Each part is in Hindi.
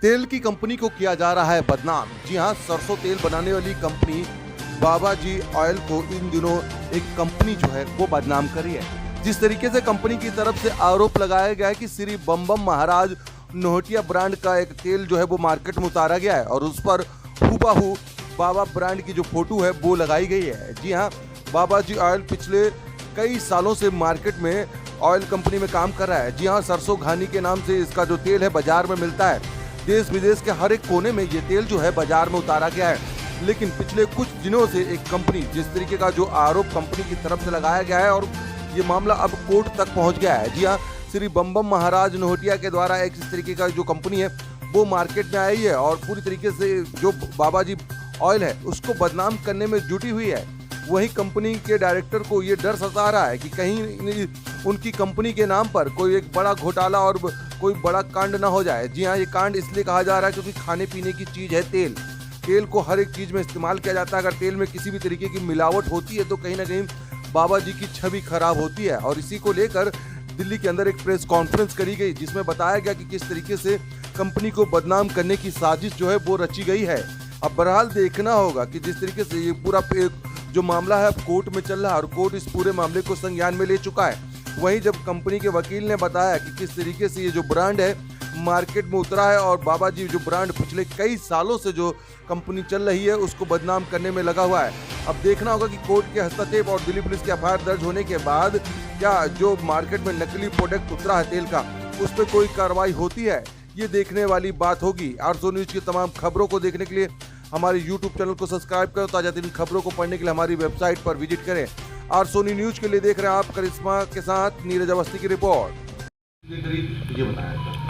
तेल की कंपनी को किया जा रहा है बदनाम। जी हां, सरसों तेल बनाने वाली कंपनी बाबाजी ऑयल को इन दिनों एक कंपनी जो है वो बदनाम कर रही है। जिस तरीके से कंपनी की तरफ से आरोप लगाया गया है कि श्री बम बम महाराज नोहटिया ब्रांड का एक तेल जो है वो मार्केट में उतारा गया है और उस पर हूबहू बाबा ब्रांड की जो फोटो है वो लगाई गई है। जी हाँ, बाबाजी ऑयल पिछले कई सालों से मार्केट में ऑयल कंपनी में काम कर रहा है। जी हाँ, सरसों घानी के नाम से इसका जो तेल है बाजार में मिलता है। देश विदेश के हर एक कोने में ये तेल जो है बाजार में उतारा गया है। लेकिन पिछले कुछ दिनों से एक कंपनी, जिस तरीके का जो आरोप कंपनी की तरफ से लगाया गया है और ये मामला अब कोर्ट तक पहुंच गया है। जी हाँ, श्री बम बम महाराज नोहटिया के द्वारा एक इस तरीके का जो कंपनी है वो मार्केट में आई है और पूरी तरीके से जो बाबाजी ऑयल है उसको बदनाम करने में जुटी हुई है। वहीं कंपनी के डायरेक्टर को ये डर सता रहा है कि कहीं उनकी कंपनी के नाम पर कोई एक बड़ा घोटाला और कोई बड़ा कांड ना हो जाए। जी हाँ, ये कांड इसलिए कहा जा रहा है क्योंकि खाने पीने की चीज़ है तेल। तेल को हर एक चीज़ में इस्तेमाल किया जाता है। अगर तेल में किसी भी तरीके की मिलावट होती है तो कहीं ना कहीं बाबा जी की छवि खराब होती है। और इसी को लेकर दिल्ली के अंदर एक प्रेस कॉन्फ्रेंस करी गई जिसमें बताया गया कि किस तरीके से कंपनी को बदनाम करने की साजिश जो है वो रची गई है। अब बहरहाल देखना होगा कि जिस तरीके से ये पूरा जो मामला है अब कोर्ट में चल रहा है और कोर्ट इस पूरे मामले को संज्ञान में ले चुका है। वहीं जब कंपनी के वकील ने बताया कि किस तरीके से ये जो ब्रांड है मार्केट में उतरा है और बाबाजी जो ब्रांड पिछले कई सालों से जो कंपनी चल रही है उसको बदनाम करने में लगा हुआ है। अब देखना होगा कि कोर्ट के हस्तक्षेप और दिल्ली पुलिस के एफआईआर दर्ज होने के बाद क्या जो मार्केट में नकली प्रोडक्ट उतरा है तेल का उस पर कोई कार्रवाई होती है, ये देखने वाली बात होगी। आरसो न्यूज की तमाम खबरों को देखने के लिए हमारे यूट्यूब चैनल को सब्सक्राइब करें। ताजा तरीन खबरों को पढ़ने के लिए हमारी वेबसाइट पर विजिट करें। आरसो न्यूज के लिए देख रहे हैं आप करिश्मा के साथ नीरज अवस्थी की रिपोर्ट।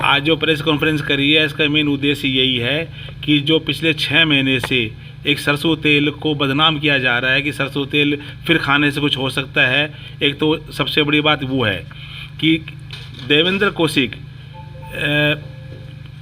आज जो प्रेस कॉन्फ्रेंस करी है इसका मेन उद्देश्य यही है कि जो पिछले 6 महीने से एक सरसों तेल को बदनाम किया जा रहा है कि सरसों तेल फिर खाने से कुछ हो सकता है। एक तो सबसे बड़ी बात वो है कि देवेंद्र कौशिक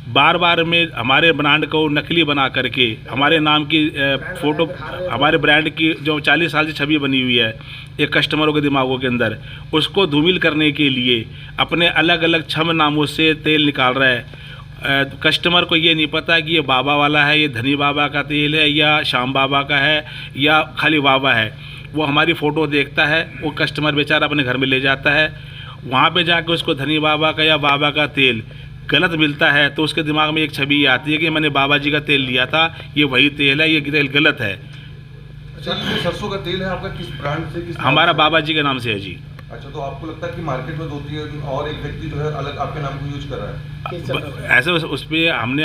बार बार में हमारे ब्रांड को नकली बना करके हमारे नाम की फ़ोटो, हमारे ब्रांड की जो 40 साल से छवि बनी हुई है एक कस्टमरों के दिमागों के अंदर, उसको धूमिल करने के लिए अपने अलग अलग छम नामों से तेल निकाल रहा है। कस्टमर को ये नहीं पता कि ये बाबा वाला है, ये धनी बाबा का तेल है या श्याम बाबा का है या खाली बाबा है। वो हमारी फ़ोटो देखता है, वो कस्टमर बेचारा अपने घर में ले जाता है, वहाँ पे जाके उसको धनी बाबा का या बाबा का तेल गलत मिलता है तो उसके दिमाग में एक छवि आती है कि मैंने बाबा जी का तेल लिया था, ये वही तेल है, ये तेल गलत है। अच्छा, तो सरसों का तेल है आपका किस ब्रांड से? हमारा बाबा जी के नाम से है जी। अच्छा, तो आपको लगता है कि मार्केट में 2-3 और एक व्यक्ति जो है अलग आपके नाम को यूज कर रहा है? ऐसे उस पर हमने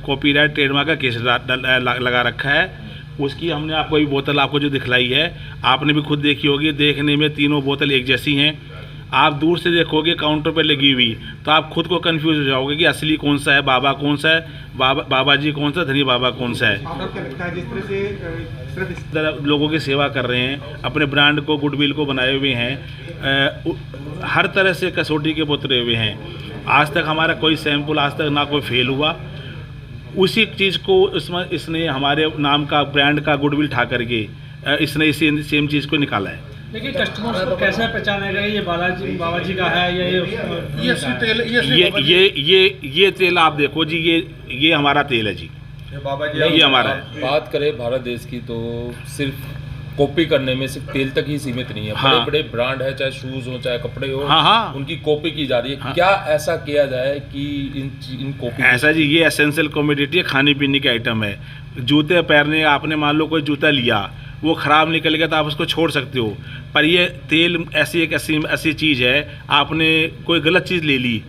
कॉपीराइट ट्रेडमार्क का केस लगा रखा है। उसकी हमने आपको ये बोतल आपको जो दिखलाई है आपने भी खुद देखी होगी। देखने में तीनों बोतल एक जैसी हैं। आप दूर से देखोगे काउंटर पर लगी हुई तो आप खुद को कंफ्यूज हो जाओगे कि असली कौन सा है, बाबा कौन सा है, बाबा जी कौन सा, धनी बाबा कौन सा है। लोगों की सेवा कर रहे हैं, अपने ब्रांड को, गुडविल को बनाए हुए हैं, हर तरह से कसौटी के उतरे हुए हैं। आज तक हमारा कोई सैंपल आज तक ना कोई फेल हुआ। उसी चीज़ को इसने हमारे नाम का, ब्रांड का गुडविल ठा करके इसने इसी सेम चीज़ को निकाला है। लेकिन कस्टमर्स को कैसे पहचानेगा ये बाबा जी का है या ये तेल आप देखो जी, ये हमारा तेल है जी, ये हमारा है। बात करें भारत देश की तो सिर्फ कॉपी करने में सिर्फ तेल तक ही सीमित नहीं है। हाँ। बड़े बड़े ब्रांड है, चाहे शूज हो चाहे कपड़े हो, हाँ। उनकी कॉपी की जा रही है। हाँ। क्या ऐसा किया जाए कि इन कॉपी ऐसा जी, ये एसेंशियल कमोडिटी है, खाने पीने के आइटम है। जूते पहनने, आपने मान लो कोई जूता लिया वो ख़राब निकल गया तो आप उसको छोड़ सकते हो, पर ये तेल ऐसी एक ऐसी चीज़ है, आपने कोई गलत चीज़ ले ली,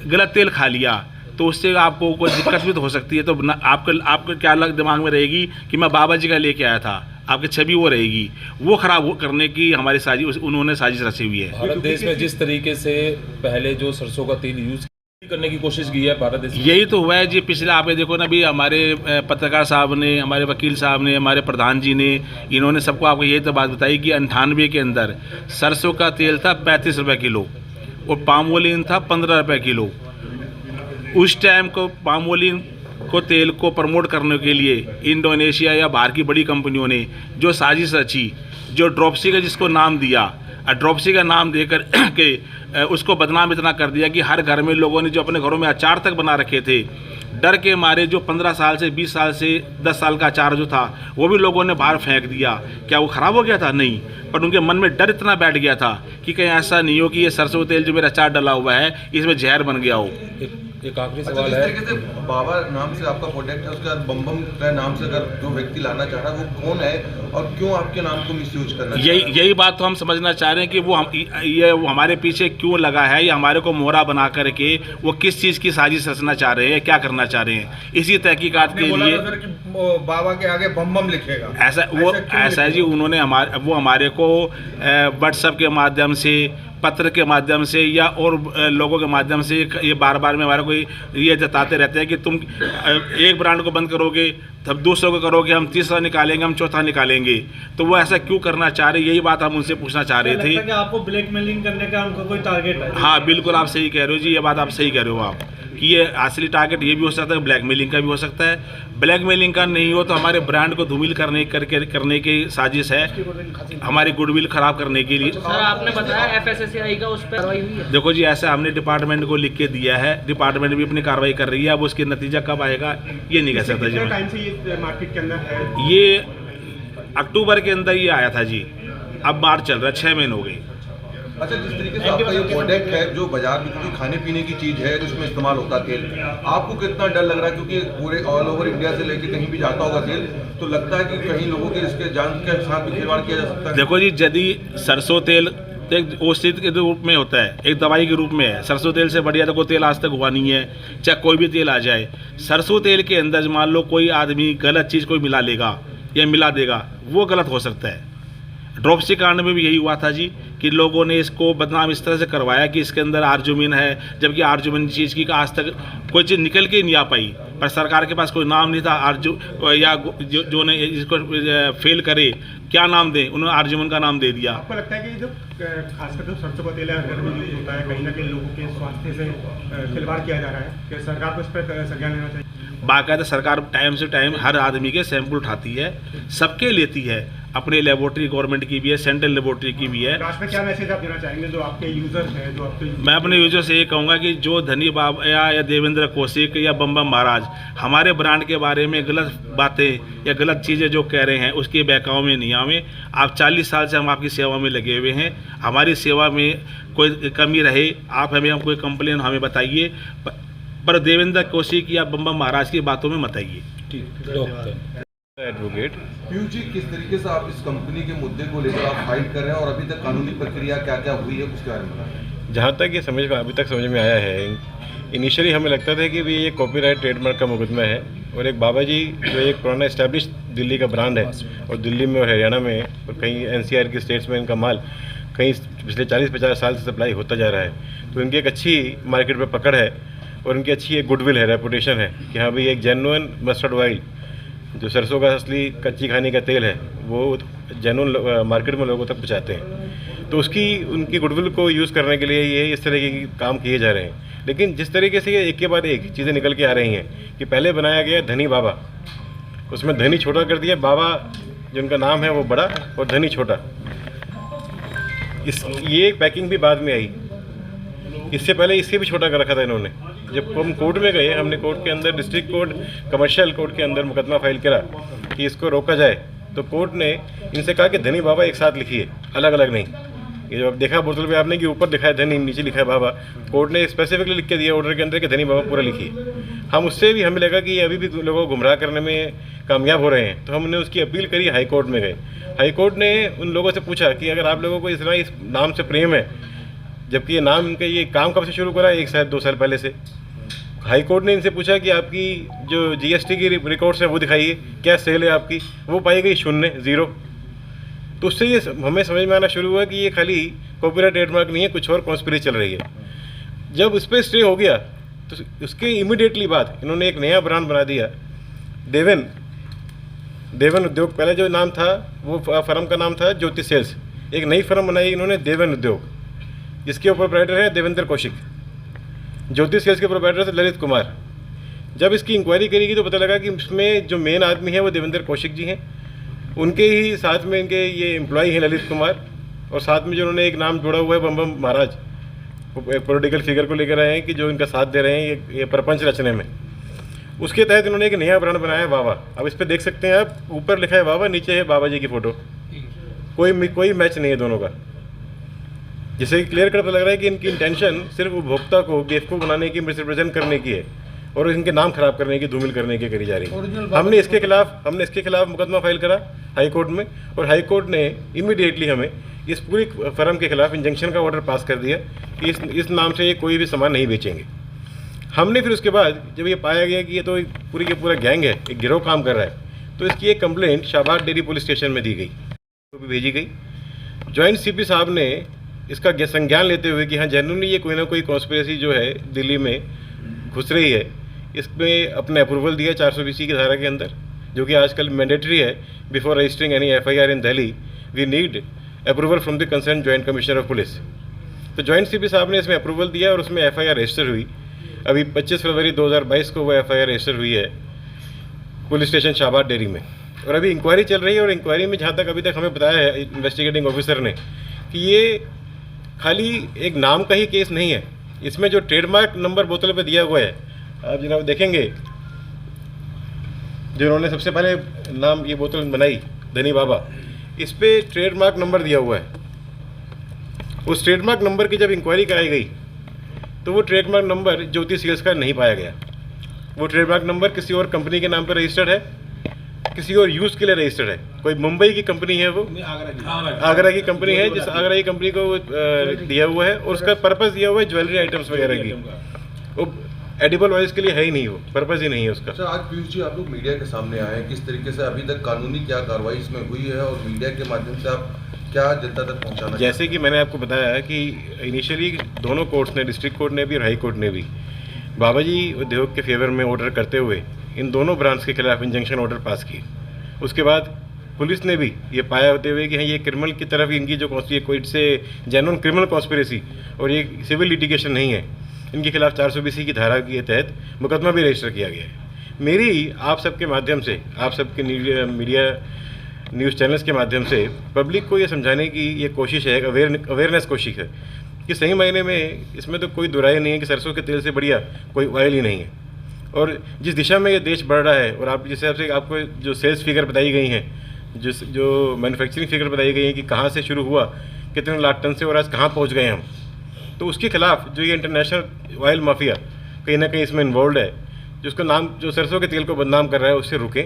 गलत तेल खा लिया तो उससे आपको कोई दिक्कत भी तो हो सकती है। तो आपको क्या अलग दिमाग में रहेगी कि मैं बाबा जी का लेके आया था, आपकी छवि वो रहेगी। वो ख़राब करने की हमारी उन्होंने साजिश रची हुई है। भारत देश में जिस तरीके से पहले जो सरसों का तेल यूज़ करने की कोशिश की है भारत देश, यही तो हुआ है जी। पिछले आप देखो ना, अभी हमारे पत्रकार साहब ने, हमारे वकील साहब ने, हमारे प्रधान जी ने, इन्होंने सबको आपको यही तो बात बताई कि 98 के अंदर सरसों का तेल था 35 रुपये किलो और पामोलिन था 15 रुपये किलो। उस टाइम को पामोलिन को तेल को प्रमोट करने के लिए इंडोनेशिया या बाहर की बड़ी कंपनियों ने जो साजिश रची, जो ड्रॉपसी का जिसको नाम दिया, ड्रॉपसी का नाम देकर के उसको बदनाम इतना कर दिया कि हर घर में लोगों ने जो अपने घरों में अचार तक बना रखे थे, डर के मारे जो 15 साल से 20 साल से 10 साल का अचार जो था वो भी लोगों ने बाहर फेंक दिया। क्या वो ख़राब हो गया था? नहीं, पर उनके मन में डर इतना बैठ गया था कि कहीं ऐसा नहीं हो कि ये सरसों तेल जो मेरा अचार डला हुआ है इसमें जहर बन गया हो। एक आखिरी अच्छा, सवाल जिस है। तरीके से बाबा नाम से आपका प्रोडक्ट है, उसके बाद बम बम का नाम से अगर जो व्यक्ति लाना चाह रहा है वो कौन है और क्यों आपके नाम को मिसयूज करना चाह रहा है? यही बात तो हम समझना चाह रहे हैं कि वो हमारे पीछे क्यों लगा है, या हमारे को मोहरा बना करके वो किस चीज़ की साजिश रचना चाह रहे हैं, क्या करना चाह रहे हैं। इसी तहकीकात के लिए बाबा के आगे बम बम लिखेगा, ऐसा है जी। उन्होंने हमारे को व्हाट्सएप के माध्यम से, पत्र के माध्यम से या और लोगों के माध्यम से ये बार बार में हमारे को ये जताते रहते हैं कि तुम एक ब्रांड को बंद करोगे तब दूसरों को करोगे, हम तीसरा निकालेंगे, हम चौथा निकालेंगे। तो वो ऐसा क्यों करना चाह रहे, यही बात हम उनसे पूछना चाह रहे थे। कि आपको ब्लैकमेलिंग करने का उनका कोई टारगेट है? हाँ बिल्कुल, आप सही कह रहे हो जी, ये बात आप सही कह रहे हो आप कि ये असली टारगेट ये भी हो सकता है, ब्लैकमेलिंग का भी हो सकता है। ब्लैकमेलिंग का नहीं हो तो हमारे ब्रांड को धूमिल करने की साजिश है, हमारी गुडविल खराब करने के लिए। सर आपने बताया FSSAI का उस पर कार्रवाई हुई है? देखो जी, ऐसा हमने डिपार्टमेंट को लिख के दिया है, डिपार्टमेंट भी अपनी कार्रवाई कर रही है। अब उसके नतीजा कब आएगा ये नहीं कह सकता जी। टाइम से ये मार्केट के अंदर है? ये अक्टूबर के अंदर ये आया था जी, अब मार्च चल रहा है, 6 महीने हो गए। अच्छा, जिस तरीके से आपका ये प्रोडक्ट है जो बाजार में क्योंकि खाने पीने की चीज़ है जिसमें इस्तेमाल होता है तेल, आपको कितना डर लग रहा है? क्योंकि पूरे ऑल ओवर इंडिया से लेके कहीं भी जाता होगा तेल, तो लगता है कि कहीं लोगों के इसके जान के साथ भी खिलवाड़ किया जा सकता है। देखो जी, यदि सरसों तेल एक औषधि के रूप में होता है, एक दवाई के रूप में है। सरसों तेल से बढ़िया तो कोई तेल आज तक हुआ नहीं है, चाहे कोई भी तेल आ जाए। सरसों तेल के अंदर मान लो कोई आदमी गलत चीज़ कोई मिला लेगा या मिला देगा, वो गलत हो सकता है। ड्रॉपसी कांड में भी यही हुआ था जी कि लोगों ने इसको बदनाम इस तरह से करवाया कि इसके अंदर आर्जुमिन है, जबकि आर्जुमिन चीज़ की आज तक कोई चीज़ निकल के नहीं आ पाई। पर सरकार के पास कोई नाम नहीं था आर्जु या जो ने इसको फेल करे, क्या नाम दें, उन्होंने आर्जुमिन का नाम दे दिया। आपको लगता है कि जो खासकर जो सरसों का तेल है हर घर में यूज होता है, कहीं ना कहीं लोगों के स्वास्थ्य से खिलवाड़ किया जा रहा है, कि सरकार को इस पर संज्ञान लेना चाहिए? बाकायदा सरकार टाइम से टाइम हर आदमी के सैंपल उठाती है, सबके लेती है, अपने लेबोरेटरी गवर्नमेंट की भी है, सेंट्रल लेबोरेटरी की भी है। लास्ट में क्या मैसेज आप देना चाहेंगे जो आपके यूजर्स हैं, जो आपके? मैं अपने यूजर से ये कहूँगा कि जो धनी बाबा या देवेंद्र कौशिक या बम बम महाराज हमारे ब्रांड के बारे में गलत बातें या गलत चीज़ें जो कह रहे हैं उसके बहकाव में नहीं आवे। आप 40 साल से हम आपकी सेवा में लगे हुए हैं, हमारी सेवा में कोई कमी रहे आप हमें कोई कंप्लेन हमें बताइए, पर देवेंद्र कौशिक या बम बम महाराज की बातों में मत आइए। ठीक एडवोकेट पीयूष जी, किस तरीके से आप इस कंपनी के मुद्दे को लेकर आप फाइट कर रहे हैं और अभी तक कानूनी प्रक्रिया क्या क्या हुई है उसके बारे में बताएं। जहाँ तक ये अभी तक समझ में आया है, इनिशियली हमें लगता था कि ये कॉपीराइट ट्रेडमार्क का मुकदमा है और एक बाबा जी जो एक पुराना इस्टेब्लिश दिल्ली का ब्रांड है और दिल्ली में और हरियाणा में और कहीं NCR के स्टेट्स में इनका माल कहीं पिछले 40-50 साल से सप्लाई होता जा रहा है। तो इनकी एक अच्छी मार्केट में पकड़ है और इनकी अच्छी एक गुडविल है, रेपुटेशन है कि हाँ भाई एक जेन्युइन मस्टर्ड ऑयल जो सरसों का असली कच्ची खाने का तेल है वो जेन्युइन मार्केट में लोगों तक पहुँचाते हैं। तो उसकी उनकी गुडविल को यूज़ करने के लिए ये इस तरह के काम किए जा रहे हैं। लेकिन जिस तरीके से ये एक के बाद एक चीज़ें निकल के आ रही हैं कि पहले बनाया गया धनी बाबा, उसमें धनी छोटा कर दिया, बाबा जिनका नाम है वो बड़ा और धनी छोटा। ये पैकिंग भी बाद में आई, इससे पहले इससे भी छोटा कर रखा था इन्होंने। जब हम कोर्ट में गए, हमने कोर्ट के अंदर डिस्ट्रिक्ट कोर्ट कमर्शियल कोर्ट के अंदर मुकदमा फाइल करा कि इसको रोका जाए, तो कोर्ट ने इनसे कहा कि धनी बाबा एक साथ लिखिए, अलग अलग नहीं। ये जो अब देखा बोतल पे आपने कि ऊपर लिखा है धनी, नीचे लिखा है बाबा, कोर्ट ने स्पेसिफिकली लिख के दिया ऑर्डर के अंदर कि धनी बाबा पूरा लिखिए। हम उससे भी हमें लगा कि ये अभी भी लोगों को गुमराह करने में कामयाब हो रहे हैं, तो हमने उसकी अपील करी, हाई कोर्ट में गए। हाई कोर्ट ने उन लोगों से पूछा कि अगर आप लोगों को इस नाम से प्रेम है, जबकि ये नाम इनका ये काम कब से शुरू करा, 1 साल 2 साल पहले से। हाई कोर्ट ने इनसे पूछा कि आपकी जो GST की रिकॉर्ड्स हैं वो दिखाइए, क्या सेल है आपकी, वो पाई गई 0 0। तो उससे ये हमें समझ में आना शुरू हुआ कि ये खाली कॉपीराइट ट्रेडमार्क नहीं है, कुछ और कॉन्स्पिरेसी चल रही है। जब उस पर स्टे हो गया तो उसके इमीडिएटली बाद इन्होंने एक नया ब्रांड बना दिया, देवन उद्योग। पहले जो नाम था वो फर्म का नाम था ज्योति सेल्स। एक नई फर्म बनाई इन्होंने देवन उद्योग, जिसके प्रोप्राइटर है देवेंद्र कौशिक। ज्योति सेल्स के प्रोप्राइटर थे ललित कुमार। जब इसकी इंक्वायरी करी गई तो पता लगा कि इसमें जो मेन आदमी है वो देवेंद्र कौशिक जी हैं, उनके ही साथ में इनके ये एम्प्लॉय हैं ललित कुमार, और साथ में जो उन्होंने एक नाम जोड़ा हुआ है बम बम महाराज, एक पॉलिटिकल फिगर को लेकर आए हैं कि जो इनका साथ दे रहे हैं ये प्रपंच रचने में। उसके तहत इन्होंने एक नया ब्रांड बनाया है वावा। अब इस पर देख सकते हैं आप, ऊपर लिखा है वावा, नीचे है बाबा जी की फ़ोटो। कोई मैच नहीं है दोनों का, जिससे क्लियर कट पता लग रहा है कि इनकी इंटेंशन सिर्फ उपभोक्ता को बेवकूफ़ बनाने की, मिसरिप्रेजेंट करने की है और इनके नाम खराब करने की, धूमिल करने की करी जा रही है। हमने इसके खिलाफ मुकदमा फाइल करा हाई कोर्ट में, और हाई कोर्ट ने इमीडिएटली हमें इस पूरी फर्म के खिलाफ इंजंक्शन का ऑर्डर पास कर दिया कि इस नाम से ये कोई भी सामान नहीं बेचेंगे। हमने फिर उसके बाद जब ये पाया गया कि ये तो पूरा गैंग है, एक गिरोह काम कर रहा है, तो इसकी एक complaint Shahbad dairy police station में दी गई, तो भी भेजी गई। जॉइंट सीपी साहब ने इसका संज्ञान लेते हुए कि हाँ जेन्युइनली ये कोई ना कोई कॉन्स्पिरेसी जो है दिल्ली में घुस रही है, इसमें अपने अप्रूवल दिया 420 की धारा के अंदर, जो कि आजकल मैंडेटरी है। Before registering any FIR in Delhi we need approval from the concern joint commissioner of police. तो जॉइंट सीपी साहब ने इसमें अप्रूवल दिया और उसमें FIR रजिस्टर हुई। अभी 25 फरवरी 2022 को वो FIR रजिस्टर हुई है पुलिस स्टेशन शाहबाद डेयरी में, और अभी इंक्वायरी चल रही है। और इंक्वायरी में जहाँ तक अभी तक हमें बताया है इन्वेस्टिगेटिंग ऑफिसर ने कि ये खाली एक नाम का ही केस नहीं है, इसमें जो ट्रेडमार्क नंबर बोतल पे दिया हुआ है, आप जनाब देखेंगे, जो उन्होंने सबसे पहले नाम ये बोतल बनाई धनी बाबा, इस पे ट्रेडमार्क नंबर दिया हुआ है। उस ट्रेडमार्क नंबर की जब इंक्वायरी कराई गई तो वो ट्रेडमार्क नंबर ज्योति सील्स का नहीं पाया गया। वो ट्रेडमार्क नंबर किसी और कंपनी के नाम पर रजिस्टर्ड है, किसी और यूज़ के लिए रजिस्टर्ड है। कोई मुंबई की कंपनी है, वो आगरा की कंपनी है, जिस आगरा की कंपनी को दिया हुआ है, और उसका पर्पस दिया हुआ है ज्वेलरी आइटम्स वगैरह की। वो एडिबल ऑयल्स के लिए है ही नहीं, वो पर्पस ही नहीं है उसका। सर आज पीयूष जी आप लोग मीडिया के सामने आए, किस तरीके से अभी तक कानूनी क्या कार्रवाई इसमें हुई है और मीडिया के माध्यम से आप क्या जनता तक पहुंचाना? जैसे कि मैंने आपको बताया कि इनिशियली दोनों कोर्ट्स ने, डिस्ट्रिक्ट कोर्ट ने भी और हाई कोर्ट ने भी, बाबा जी उद्योग के फेवर में ऑर्डर करते हुए इन दोनों ब्रांड्स के खिलाफ इंजंक्शन ऑर्डर पास किए। उसके बाद पुलिस ने भी ये पाया होते हुए कि हाँ ये क्रिमिनल की तरफ इनकी जो कोई से जेन्युइन क्रिमिनल कॉन्स्पिरेसी और ये सिविल लिटिगेशन नहीं है, इनके खिलाफ 420 की धारा के तहत मुकदमा भी रजिस्टर किया गया है। मेरी आप सबके माध्यम से, आप सबके मीडिया न्यूज़ चैनल्स के माध्यम से पब्लिक को ये समझाने की ये कोशिश है, अवेयरनेस कोशिश है कि सही मायने में इसमें तो कोई दुराई नहीं है कि सरसों के तेल से बढ़िया कोई ऑयल ही नहीं है। और जिस दिशा में ये देश बढ़ रहा है, और आप जिस हिसाब से आपको जो सेल्स फिगर बताई गई हैं, जो मैन्युफैक्चरिंग फिगर बताई गई हैं कि कहाँ से शुरू हुआ, कितने लाख टन से और आज कहाँ पहुँच गए हम, तो उसके खिलाफ जो ये इंटरनेशनल ऑयल माफिया कहीं ना कहीं इसमें इन्वॉल्व है, जिसका नाम जो सरसों के तेल को बदनाम कर रहा है, उससे रुकें।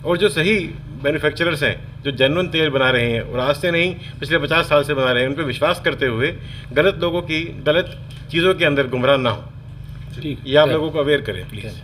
और जो सही मैन्युफैक्चरर्स हैं, जो जेन्युइन तेल बना रहे हैं और आज से नहीं पिछले 50 साल से बना रहे हैं, उन पर विश्वास करते हुए गलत लोगों की गलत चीज़ों के अंदर गुमराह ना हो, ये आप लोगों को अवेयर करें प्लीज़।